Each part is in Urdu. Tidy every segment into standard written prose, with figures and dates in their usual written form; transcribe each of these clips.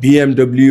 BMW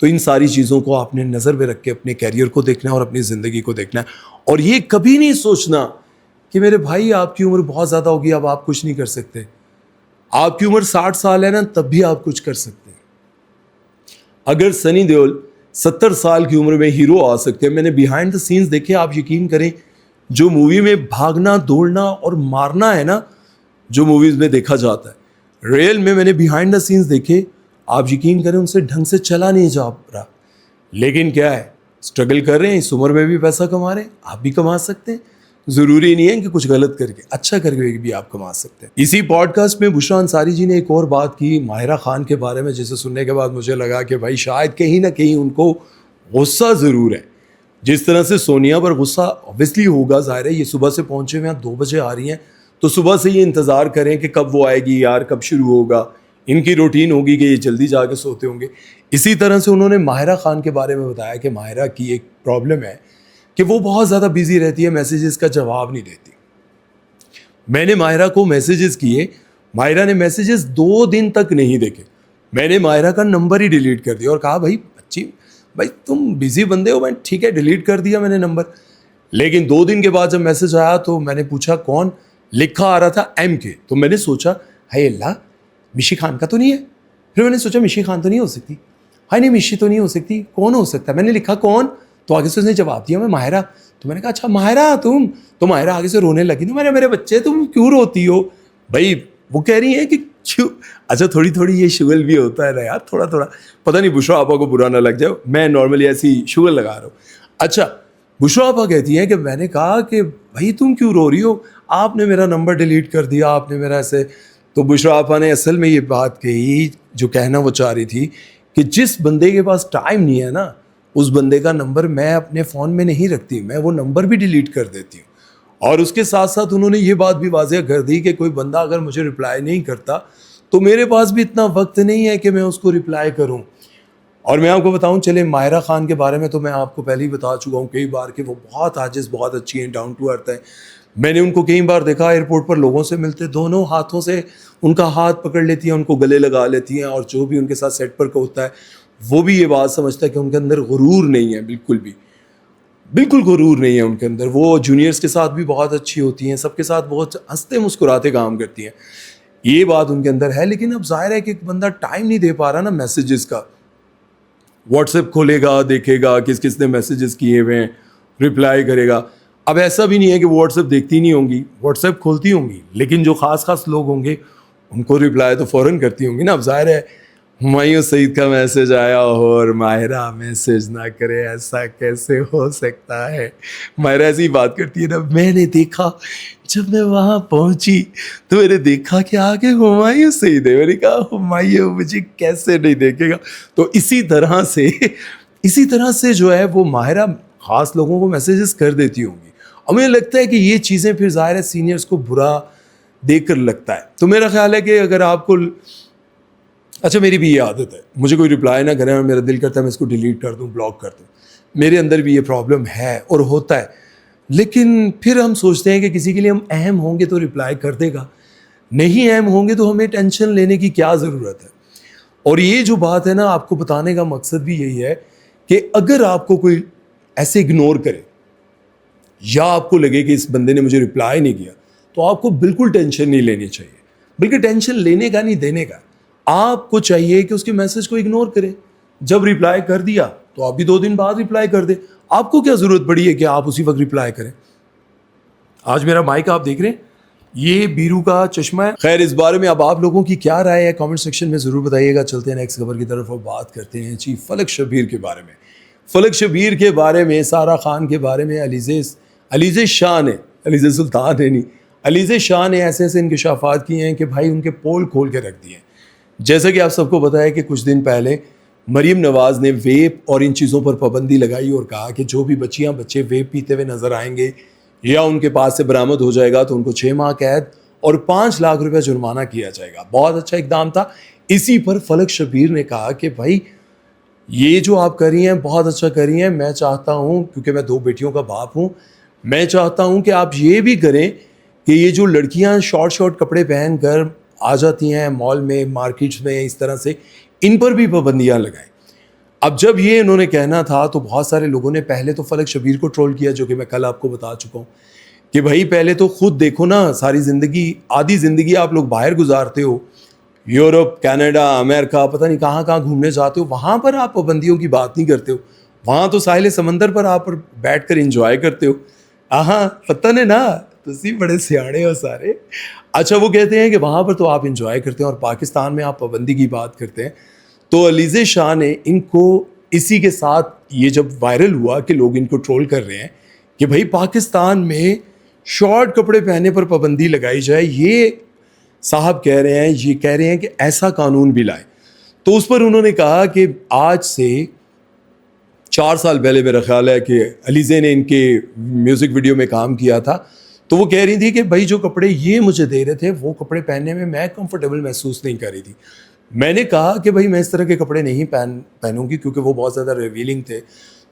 تو ان ساری چیزوں کو آپ نے نظر میں رکھ کے اپنے کیریئر کو دیکھنا ہے اور اپنی زندگی کو دیکھنا ہے. اور یہ کبھی نہیں سوچنا کہ میرے بھائی آپ کی عمر بہت زیادہ ہوگی، اب آپ کچھ نہیں کر سکتے. آپ کی عمر 60 سال ہے نا، تب بھی آپ کچھ کر سکتے ہیں. اگر سنی دیول 70 سال کی عمر میں ہیرو آ سکتے ہیں، میں نے بیہائنڈ دا سینس دیکھے، آپ یقین کریں جو مووی میں بھاگنا دوڑنا اور مارنا ہے نا، جو موویز میں دیکھا جاتا ہے، ریئل میں نے بیہائنڈ دا سینس دیکھے، آپ یقین کریں ان سے ڈھنگ سے چلا نہیں جا رہا. لیکن کیا ہے، اسٹرگل کر رہے ہیں، اس عمر میں بھی پیسہ کما رہے ہیں. آپ بھی کما سکتے ہیں، ضروری نہیں ہے کہ کچھ غلط کر کے، اچھا کر کے بھی آپ کما سکتے ہیں. اسی پوڈ کاسٹ میں بشریٰ انصاری جی نے ایک اور بات کی ماہرہ خان کے بارے میں، جسے سننے کے بعد مجھے لگا کہ بھائی شاید کہیں نہ کہیں ان کو غصہ ضرور ہے. جس طرح سے سونیا پر غصہ اوبیسلی ہوگا، ظاہر ہے یہ صبح سے پہنچے ہوئے ہیں، 2 بجے آ رہی ہیں، تو صبح سے یہ انتظار کریں کہ کب وہ آئے گی یار، کب شروع ہوگا. ان کی روٹین ہوگی کہ یہ جلدی جا کے سوتے ہوں گے. اسی طرح سے انہوں نے ماہرہ خان کے بارے میں بتایا کہ ماہرہ کی ایک پرابلم ہے کہ وہ بہت زیادہ بیزی رہتی ہے، میسیجز کا جواب نہیں دیتی. میں نے ماہرہ کو میسیجز کیے، ماہرہ نے میسیجز 2 دن تک نہیں دیکھے. میں نے ماہرہ کا نمبر ہی ڈیلیٹ کر دیا اور کہا بھائی تم بزی بندے ہو. میں ٹھیک ہے ڈیلیٹ کر دیا میں نے نمبر. لیکن 2 دن کے بعد جب میسیج آیا تو میں نے پوچھا کون، لکھا آ رہا تھا MK. تو میں نے سوچا ہے اللہ مشی خان کا تو نہیں ہے. پھر میں نے سوچا مشی خان تو نہیں ہو سکتی، ہاں نہیں مشی تو نہیں ہو سکتی، کون ہو سکتا ہے. میں نے لکھا کون، تو آگے سے اس نے جواب دیا میں ماہرہ. تو میں نے کہا اچھا ماہرہ تم، تو ماہرہ آگے سے رونے لگی. تو میرے بچے تم کیوں روتی ہو بھائی؟ وہ کہہ رہی ہیں کہ کیوں. اچھا تھوڑی یہ شغل بھی ہوتا ہے نا یار، تھوڑا پتہ نہیں بشریٰ آپا کو برا نہ لگ جائے، میں نارملی ایسی شغل لگا رہا ہوں. اچھا بشریٰ آپا کہتی ہیں کہ میں نے کہا کہ بھائی تم کیوں رو رہی ہو، آپ نے میرا نمبر ڈیلیٹ کر دیا، آپ نے میرا ایسے. تو بشریٰ آپا نے اصل میں یہ بات کہی جو کہنا وہ چاہ رہی تھی کہ جس بندے کے پاس ٹائم نہیں ہے نا، اس بندے کا نمبر میں اپنے فون میں نہیں رکھتی، میں وہ نمبر بھی ڈیلیٹ کر دیتی ہوں. اور اس کے ساتھ ساتھ انہوں نے یہ بات بھی واضح کر دی کہ کوئی بندہ اگر مجھے رپلائی نہیں کرتا تو میرے پاس بھی اتنا وقت نہیں ہے کہ میں اس کو رپلائی کروں. اور میں آپ کو بتاؤں چلے ماہرہ خان کے بارے میں تو میں آپ کو پہلے ہی بتا چکا ہوں کئی بار کہ وہ بہت عاجز، بہت اچھی ہیں، ڈاؤن ٹو ارتھ ہیں. میں نے ان کو کئی بار دیکھا ایئرپورٹ پر لوگوں سے ملتے، دونوں ہاتھوں سے ان کا ہاتھ پکڑ لیتی ہیں، ان کو گلے لگا لیتی ہیں. اور جو بھی ان کے ساتھ سیٹ پر ہوتا ہے وہ بھی یہ بات سمجھتا ہے کہ ان کے اندر غرور نہیں ہے، بالکل غرور نہیں ہے ان کے اندر. وہ جونیئرس کے ساتھ بھی بہت اچھی ہوتی ہیں، سب کے ساتھ بہت ہنستے مسکراتے کام کرتی ہیں، یہ بات ان کے اندر ہے. لیکن اب ظاہر ہے کہ ایک بندہ ٹائم نہیں دے پا رہا نا میسیجز کا، واٹس ایپ کھولے گا دیکھے گا کس نے میسیجز کیے ہوئے ہیں، رپلائی کرے گا. اب ایسا بھی نہیں ہے کہ وہ واٹس ایپ دیکھتی نہیں ہوں گی، واٹس ایپ کھولتی ہوں گی، لیکن جو خاص لوگ ہوں گے ان کو رپلائی تو فوراً کرتی ہوں گی نا. اب ظاہر ہے ہمایوں سعید کا میسیج آیا ہو اور ماہرہ میسیج نہ کرے، ایسا کیسے ہو سکتا ہے؟ ماہرہ ایسی ہی بات کرتی ہے نا. میں نے دیکھا جب میں وہاں پہنچی تو میں نے دیکھا کہ آگے ہمایوں سعید ہے. میں نے کہا ہمایوں مجھے کیسے نہیں دیکھے گا؟ تو اسی طرح سے جو ہے وہ ماہرہ خاص لوگوں کو میسیجز کر دیتی ہوں گی. اور مجھے لگتا ہے کہ یہ چیزیں پھر ظاہر ہے سینئرس کو برا دیکھ کر لگتا ہے. تو میرا خیال ہے کہ اگر آپ کو، اچھا میری بھی یہ عادت ہے، مجھے کوئی رپلائی نہ کرے اور میرا دل کرتا ہے میں اس کو ڈیلیٹ کر دوں، بلاک کر دوں. میرے اندر بھی یہ پرابلم ہے اور ہوتا ہے. لیکن پھر ہم سوچتے ہیں کہ کسی کے لیے ہم اہم ہوں گے تو رپلائی کر دے گا، نہیں اہم ہوں گے تو ہمیں ٹینشن لینے کی کیا ضرورت ہے. اور یہ جو بات ہے نا، آپ کو بتانے کا مقصد بھی یہی ہے کہ اگر آپ کو کوئی ایسے اگنور کرے یا آپ کو لگے کہ اس بندے نے مجھے رپلائی نہیں کیا، تو آپ کو بالکل ٹینشن نہیں لینی چاہیے، بلکہ ٹینشن لینے کا نہیں دینے کا. آپ کو چاہیے کہ اس کے میسج کو اگنور کریں. جب رپلائی کر دیا تو آپ بھی 2 دن بعد رپلائی کر دیں. آپ کو کیا ضرورت پڑی ہے کہ آپ اسی وقت رپلائی کریں؟ آج میرا مائک آپ دیکھ رہے ہیں، یہ بیرو کا چشمہ ہے. خیر اس بارے میں اب آپ لوگوں کی کیا رائے ہے کامنٹ سیکشن میں ضرور بتائیے گا. چلتے ہیں نیکسٹ خبر کی طرف اور بات کرتے ہیں جی فلک شبیر کے بارے میں. فلک شبیر کے بارے میں، سارہ خان کے بارے میں، علیزہ شاہ نے، علیزہ سلطان ہے نہیں، علیزہ شاہ نے ایسے انکشافات کیے ہیں کہ بھائی ان کے پول کھول کے رکھ دیے ہیں. جیسا کہ آپ سب کو پتہ ہے کہ کچھ دن پہلے مریم نواز نے ویپ اور ان چیزوں پر پابندی لگائی اور کہا کہ جو بھی بچے ویپ پیتے ہوئے نظر آئیں گے یا ان کے پاس سے برآمد ہو جائے گا تو ان کو 6 ماہ قید اور 5 لاکھ روپے جرمانہ کیا جائے گا. بہت اچھا اقدام تھا. اسی پر فلک شبیر نے کہا کہ بھائی یہ جو آپ کر رہی ہیں بہت اچھا کر رہی ہیں، میں چاہتا ہوں، کیونکہ میں 2 بیٹیوں کا باپ ہوں، میں چاہتا ہوں کہ آپ یہ بھی کریں کہ یہ جو لڑکیاں شارٹ کپڑے پہن کر آ جاتی ہیں مال میں, مارکیٹس میں, اس طرح سے ان پر بھی پابندیاں لگائیں. اب جب یہ انہوں نے کہنا تھا تو بہت سارے لوگوں نے پہلے تو فلک شبیر کو ٹرول کیا, جو کہ میں کل آپ کو بتا چکا ہوں کہ بھائی پہلے تو خود دیکھو نا, ساری زندگی, آدھی زندگی آپ لوگ باہر گزارتے ہو, یورپ, کینیڈا, امریکہ, پتہ نہیں کہاں کہاں گھومنے جاتے ہو, وہاں پر آپ پابندیوں کی بات نہیں کرتے ہو, وہاں تو ساحل سمندر پر آپ بیٹھ کر انجوائے کرتے ہو. ہاں پتہ نہیں نا, تسی بڑے سیاڑے ہو سارے. اچھا وہ کہتے ہیں کہ وہاں پر تو آپ انجوائے کرتے ہیں اور پاکستان میں آپ پابندی کی بات کرتے ہیں. تو علیزے شاہ نے ان کو اسی کے ساتھ, یہ جب وائرل ہوا کہ لوگ ان کو ٹرول کر رہے ہیں کہ بھائی پاکستان میں شارٹ کپڑے پہننے پر پابندی لگائی جائے, یہ صاحب کہہ رہے ہیں, یہ کہہ رہے ہیں کہ ایسا قانون بھی لائے. تو اس پر انہوں نے کہا کہ آج سے 4 سال پہلے میرا خیال ہے کہ علیزے نے ان کے میوزک ویڈیو میں کام کیا تھا, تو وہ کہہ رہی تھی کہ بھائی جو کپڑے یہ مجھے دے رہے تھے وہ کپڑے پہننے میں میں کمفرٹیبل محسوس نہیں کر رہی تھی. میں نے کہا کہ بھائی میں اس طرح کے کپڑے نہیں پہنوں گی کیونکہ وہ بہت زیادہ ریویلنگ تھے.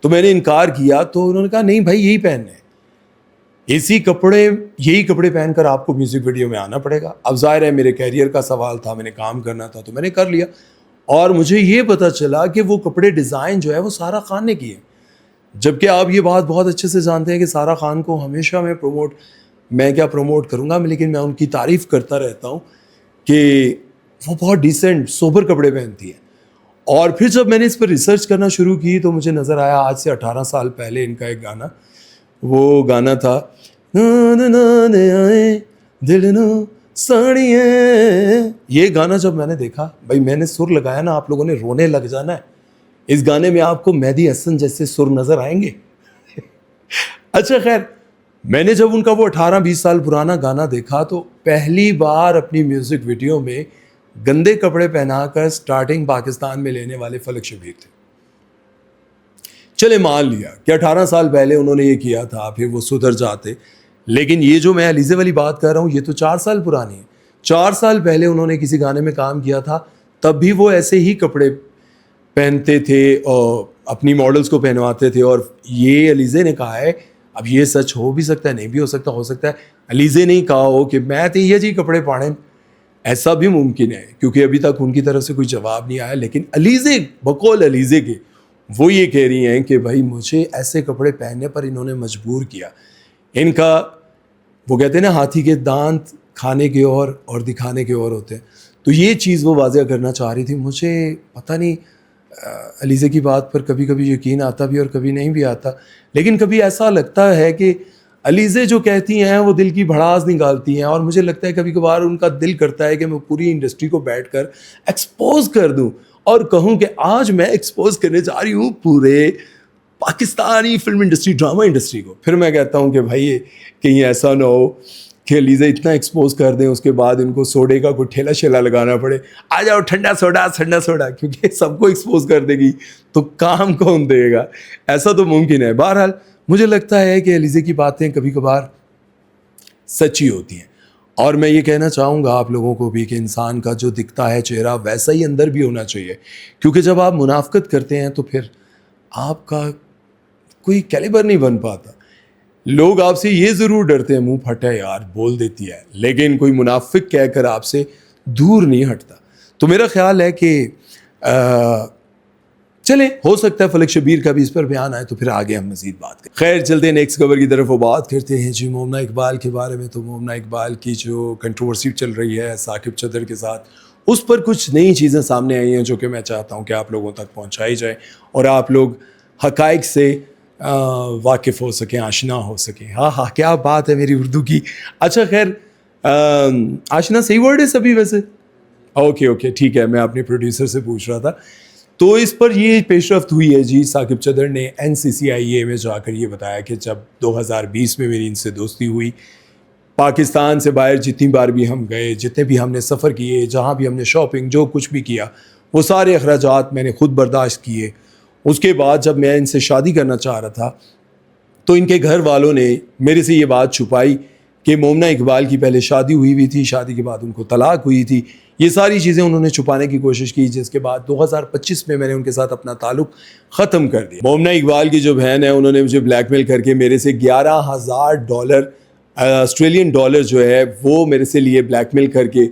تو میں نے انکار کیا, تو انہوں نے کہا نہیں بھائی یہی پہننے ہیں, یہی کپڑے پہن کر آپ کو میوزک ویڈیو میں آنا پڑے گا. اب ظاہر ہے میرے کیریئر کا سوال تھا, میں نے کام کرنا تھا تو میں نے کر لیا, اور مجھے یہ پتہ چلا کہ وہ کپڑے ڈیزائن جو ہے وہ سارا خان نے کیے, جبکہ آپ یہ بات بہت اچھے سے جانتے ہیں کہ سارا خان کو ہمیشہ میں کیا پروموٹ کروں گا, لیکن میں ان کی تعریف کرتا رہتا ہوں کہ وہ بہت ڈیسنٹ سوبر کپڑے پہنتی ہیں. اور پھر جب میں نے اس پر ریسرچ کرنا شروع کی تو مجھے نظر آیا آج سے 18 سال پہلے ان کا ایک گانا, وہ گانا تھا دل نو ساڑیاں. یہ گانا جب میں نے دیکھا, بھائی میں نے سر لگایا نا, آپ لوگوں نے رونے لگ جانا ہے. اس گانے میں آپ کو مہدی حسن جیسے سر نظر آئیں گے. اچھا خیر, میں نے جب ان کا وہ 18-20 سال پرانا گانا دیکھا تو پہلی بار اپنی میوزک ویڈیو میں گندے کپڑے پہنا کر سٹارٹنگ پاکستان میں لینے والے فلک شبیر تھے. چلے مان لیا کہ 18 سال پہلے انہوں نے یہ کیا تھا, پھر وہ سدھر جاتے, لیکن یہ جو میں علیزے والی بات کر رہا ہوں یہ تو 4 سال پرانی ہے. 4 سال پہلے انہوں نے کسی گانے میں کام کیا تھا, تب بھی وہ ایسے ہی کپڑے پہنتے تھے اور اپنی ماڈلز کو پہنواتے تھے. اور یہ علیزے نے کہا ہے, اب یہ سچ ہو بھی سکتا ہے نہیں بھی ہو سکتا ہے علیزے نے کہا ہو کہ میں تو یہ جی کپڑے پاڑیں, ایسا بھی ممکن ہے کیونکہ ابھی تک ان کی طرف سے کوئی جواب نہیں آیا. لیکن علیزے بقول علیزے کے وہ یہ کہہ رہی ہیں کہ بھائی مجھے ایسے کپڑے پہننے پر انہوں نے مجبور کیا. ان کا وہ کہتے ہیں نا ہاتھی کے دانت کھانے کے اور دکھانے کے اور ہوتے ہیں, تو یہ چیز وہ واضح کرنا چاہ رہی تھی. مجھے پتہ نہیں علیزے کی بات پر کبھی کبھی یقین آتا بھی اور کبھی نہیں بھی آتا, لیکن کبھی ایسا لگتا ہے کہ علیزے جو کہتی ہیں وہ دل کی بھڑاس نکالتی ہیں. اور مجھے لگتا ہے کبھی کبھار ان کا دل کرتا ہے کہ میں پوری انڈسٹری کو بیٹھ کر ایکسپوز کر دوں اور کہوں کہ آج میں ایکسپوز کرنے جا رہی ہوں پورے Pakistani film industry, drama industry کو. پھر میں کہتا ہوں کہ بھائی کہیں ایسا نہ ہو کہ علیزے اتنا ایکسپوز کر دیں اس کے بعد ان کو سوڈے کا کوئی ٹھیلا شیلا لگانا پڑے, آ جاؤ ٹھنڈا سوڈا, کیونکہ سب کو ایکسپوز کر دے گی تو کام کون دے گا. ایسا تو ممکن ہے. بہرحال مجھے لگتا ہے کہ علیزے کی باتیں کبھی کبھار سچی ہوتی ہیں, اور میں یہ کہنا چاہوں گا آپ لوگوں کو بھی کہ انسان کا جو دکھتا ہے چہرہ ویسا ہی اندر بھی ہونا چاہیے, کیونکہ جب آپ منافقت کرتے ہیں تو پھر آپ کا کوئی کیلیبر نہیں بن پاتا. لوگ آپ سے یہ ضرور ڈرتے ہیں منہ پھٹا ہے یار بول دیتی ہے, لیکن کوئی منافق کہہ کر آپ سے دور نہیں ہٹتا. تو میرا خیال ہے کہ چلیں ہو سکتا ہے فلک شبیر کا بھی اس پر بیان آئے تو پھر آگے ہم مزید بات کریں. خیر چلتے ہیں نیکسٹ خبر کی طرف, وہ بات کرتے ہیں جی مومنہ اقبال کے بارے میں. تو مومنہ اقبال کی جو کنٹروورسی چل رہی ہے ثاقب چدر کے ساتھ, اس پر کچھ نئی چیزیں سامنے آئی ہیں جو کہ میں چاہتا ہوں کہ آپ لوگوں تک پہنچائی جائیں اور آپ لوگ حقائق سے واقف ہو سکیں, آشنا ہو سکیں. ہاں کیا بات ہے میری اردو کی. اچھا خیر آشنا صحیح ورڈ ہے سبھی ویسے؟ اوکے ٹھیک ہے, میں اپنے پروڈیوسر سے پوچھ رہا تھا. تو اس پر یہ پیش رفت ہوئی ہے جی, ثاقب چدر نے NCCIA میں جا کر یہ بتایا کہ جب 2020 میں میری ان سے دوستی ہوئی, پاکستان سے باہر جتنی بار بھی ہم گئے, جتنے بھی ہم نے سفر کیے, جہاں بھی ہم نے شاپنگ جو کچھ بھی کیا, وہ سارے اخراجات میں نے خود برداشت کیے. اس کے بعد جب میں ان سے شادی کرنا چاہ رہا تھا تو ان کے گھر والوں نے میرے سے یہ بات چھپائی کہ مومنہ اقبال کی پہلے شادی ہوئی تھی, شادی کے بعد ان کو طلاق ہوئی تھی. یہ ساری چیزیں انہوں نے چھپانے کی کوشش کی, جس کے بعد 2025 میں میں نے ان کے ساتھ اپنا تعلق ختم کر دیا. مومنہ اقبال کی جو بہن ہے انہوں نے مجھے بلیک میل کر کے میرے سے $11,000 آسٹریلین ڈالر جو ہے وہ میرے سے لیے بلیک میل کر کے.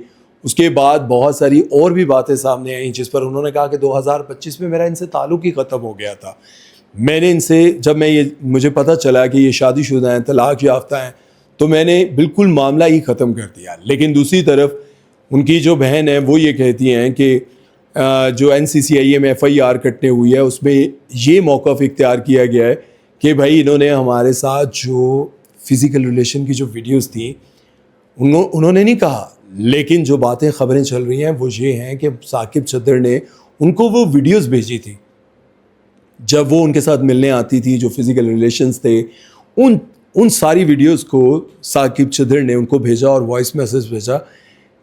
اس کے بعد بہت ساری اور بھی باتیں سامنے آئیں جس پر انہوں نے کہا کہ 2025 میں میرا ان سے تعلق ہی ختم ہو گیا تھا. میں نے ان سے جب مجھے پتہ چلا کہ یہ شادی شدہ ہیں, طلاق یافتہ ہیں, تو میں نے بالکل معاملہ ہی ختم کر دیا. لیکن دوسری طرف ان کی جو بہن ہے وہ یہ کہتی ہیں کہ جو NCCIA میں FIR کٹنے ہوئی ہے اس میں یہ موقف اختیار کیا گیا ہے کہ بھائی انہوں نے ہمارے ساتھ جو فزیکل ریلیشن کی جو ویڈیوز تھیں انہوں نے نہیں کہا, لیکن جو باتیں خبریں چل رہی ہیں وہ یہ ہیں کہ ثاقب چدر نے ان کو وہ ویڈیوز بھیجی تھی جب وہ ان کے ساتھ ملنے آتی تھی, جو فزیکل ریلیشنز تھے ان ساری ویڈیوز کو ثاقب چدر نے ان کو بھیجا اور وائس میسج بھیجا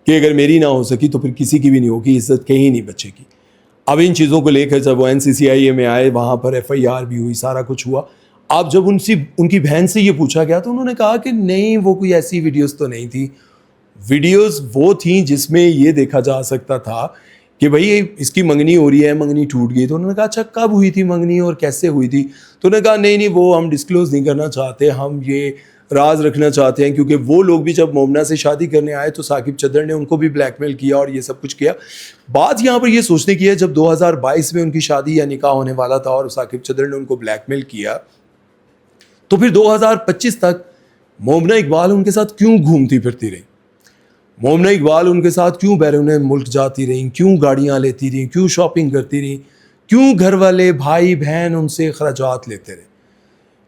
کہ اگر میری نہ ہو سکی تو پھر کسی کی بھی نہیں ہوگی, عزت کہیں نہیں بچے گی. اب ان چیزوں کو لے کر جب وہ NCCIA میں آئے وہاں پر FIR بھی ہوئی, سارا کچھ ہوا. اب جب ان کی بہن سے یہ پوچھا گیا تو انہوں نے کہا کہ نہیں وہ کوئی ایسی ویڈیوز تو نہیں تھی. ویڈیوز وہ تھیں جس میں یہ دیکھا جا سکتا تھا کہ بھئی اس کی منگنی ہو رہی ہے, منگنی ٹوٹ گئی. تو انہوں نے کہا اچھا کب ہوئی تھی منگنی اور کیسے ہوئی تھی؟ تو انہوں نے کہا نہیں وہ ہم ڈسکلوز نہیں کرنا چاہتے, ہم یہ راز رکھنا چاہتے ہیں, کیونکہ وہ لوگ بھی جب مومنہ سے شادی کرنے آئے تو ثاقب چدر نے ان کو بھی بلیک میل کیا اور یہ سب کچھ کیا. بات یہاں پر یہ سوچنے کی ہے جب 2022 میں ان کی شادی یا نکاح ہونے والا تھا اور ثاقب چدر نے ان کو بلیک میل کیا, تو پھر 2025 تک مومنہ اقبال ان کے ساتھ کیوں گھومتی پھرتی رہی؟ مومنہ اقبال ان کے ساتھ کیوں بیرون ملک جاتی رہیں, کیوں گاڑیاں لیتی رہیں, کیوں شاپنگ کرتی رہیں, کیوں گھر والے بھائی بہن ان سے اخراجات لیتے رہے؟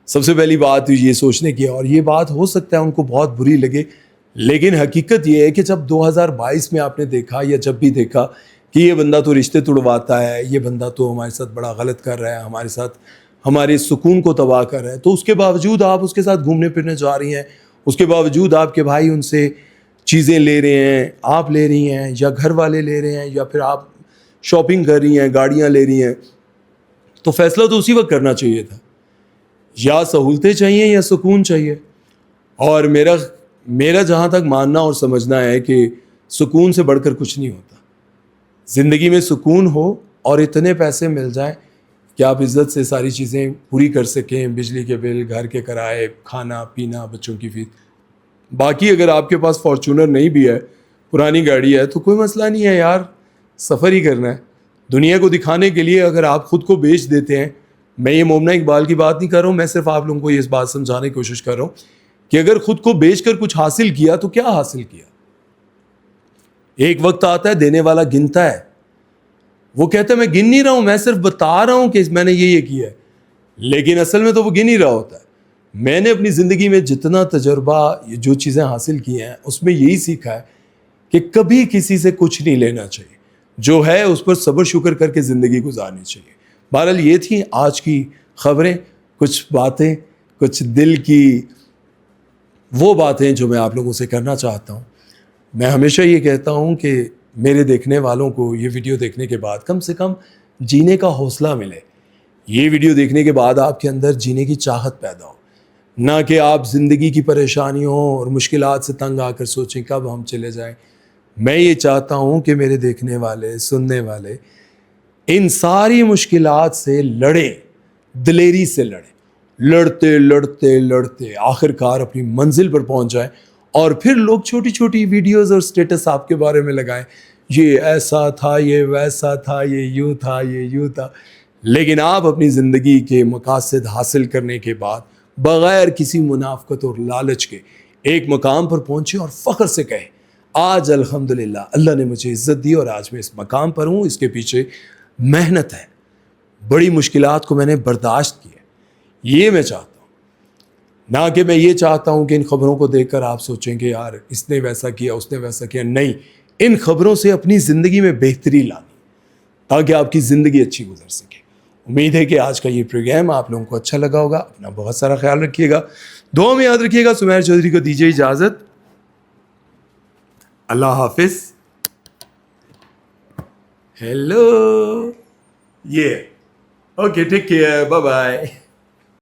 سب سے پہلی بات یہ سوچنے کی ہے, اور یہ بات ہو سکتا ہے ان کو بہت بری لگے, لیکن حقیقت یہ ہے کہ جب 2022 میں آپ نے دیکھا یا جب بھی دیکھا کہ یہ بندہ تو رشتے توڑواتا ہے, یہ بندہ تو ہمارے ساتھ بڑا غلط کر رہا ہے, ہمارے ساتھ ہمارے سکون کو تباہ کر رہا ہے, تو اس کے باوجود آپ اس کے ساتھ گھومنے پھرنے جا رہی ہیں, اس کے باوجود آپ کے بھائی ان سے چیزیں لے رہے ہیں, آپ لے رہی ہیں یا گھر والے لے رہے ہیں یا پھر آپ شاپنگ کر رہی ہیں, گاڑیاں لے رہی ہیں, تو فیصلہ تو اسی وقت کرنا چاہیے تھا, یا سہولتیں چاہیے یا سکون چاہیے. اور میرا جہاں تک ماننا اور سمجھنا ہے کہ سکون سے بڑھ کر کچھ نہیں ہوتا. زندگی میں سکون ہو اور اتنے پیسے مل جائیں کہ آپ عزت سے ساری چیزیں پوری کر سکیں, بجلی کے بل, گھر کے کرائے, کھانا پینا, بچوں کی فیس. باقی اگر آپ کے پاس فارچونر نہیں بھی ہے, پرانی گاڑی ہے, تو کوئی مسئلہ نہیں ہے یار, سفر ہی کرنا ہے. دنیا کو دکھانے کے لیے اگر آپ خود کو بیچ دیتے ہیں, میں یہ مومنہ اقبال کی بات نہیں کر رہا ہوں, میں صرف آپ لوگوں کو یہ اس بات سمجھانے کی کوشش کر رہا ہوں کہ اگر خود کو بیچ کر کچھ حاصل کیا تو کیا حاصل کیا؟ ایک وقت آتا ہے دینے والا گنتا ہے, وہ کہتا ہے میں گن نہیں رہا ہوں, میں صرف بتا رہا ہوں کہ میں نے یہ کیا ہے, لیکن اصل میں تو وہ گن ہی رہا ہوتا ہے. میں نے اپنی زندگی میں جتنا تجربہ, جو چیزیں حاصل کی ہیں, اس میں یہی سیکھا ہے کہ کبھی کسی سے کچھ نہیں لینا چاہیے, جو ہے اس پر صبر شکر کر کے زندگی گزارنی چاہیے. بہرحال یہ تھیں آج کی خبریں, کچھ باتیں, کچھ دل کی وہ باتیں جو میں آپ لوگوں سے کرنا چاہتا ہوں. میں ہمیشہ یہ کہتا ہوں کہ میرے دیکھنے والوں کو یہ ویڈیو دیکھنے کے بعد کم سے کم جینے کا حوصلہ ملے. یہ ویڈیو دیکھنے کے بعد آپ کے اندر جینے کی چاہت پیدا ہو, نہ کہ آپ زندگی کی پریشانیوں اور مشکلات سے تنگ آ کر سوچیں کب ہم چلے جائیں. میں یہ چاہتا ہوں کہ میرے دیکھنے والے, سننے والے ان ساری مشکلات سے لڑیں, دلیری سے لڑیں, لڑتے لڑتے لڑتے آخرکار اپنی منزل پر پہنچ جائیں, اور پھر لوگ چھوٹی چھوٹی ویڈیوز اور سٹیٹس آپ کے بارے میں لگائیں, یہ ایسا تھا, یہ ویسا تھا, یہ یوں تھا, یہ یوں تھا. لیکن آپ اپنی زندگی کے مقاصد حاصل کرنے کے بعد بغیر کسی منافقت اور لالچ کے ایک مقام پر پہنچے اور فخر سے کہیں آج الحمدللہ اللہ نے مجھے عزت دی اور آج میں اس مقام پر ہوں, اس کے پیچھے محنت ہے, بڑی مشکلات کو میں نے برداشت کیا. یہ میں چاہتا ہوں, نہ کہ میں یہ چاہتا ہوں کہ ان خبروں کو دیکھ کر آپ سوچیں کہ یار اس نے ویسا کیا, اس نے ویسا کیا. نہیں, ان خبروں سے اپنی زندگی میں بہتری لانی تاکہ آپ کی زندگی اچھی گزر سکے. امید ہے کہ آج کا یہ پروگرام آپ لوگوں کو اچھا لگا ہوگا. اپنا بہت سارا خیال رکھیے گا, دعا میں یاد رکھیے گا. سمیر چودھری کو دیجیے اجازت, اللہ حافظ. Hello, okay, take care, bye bye.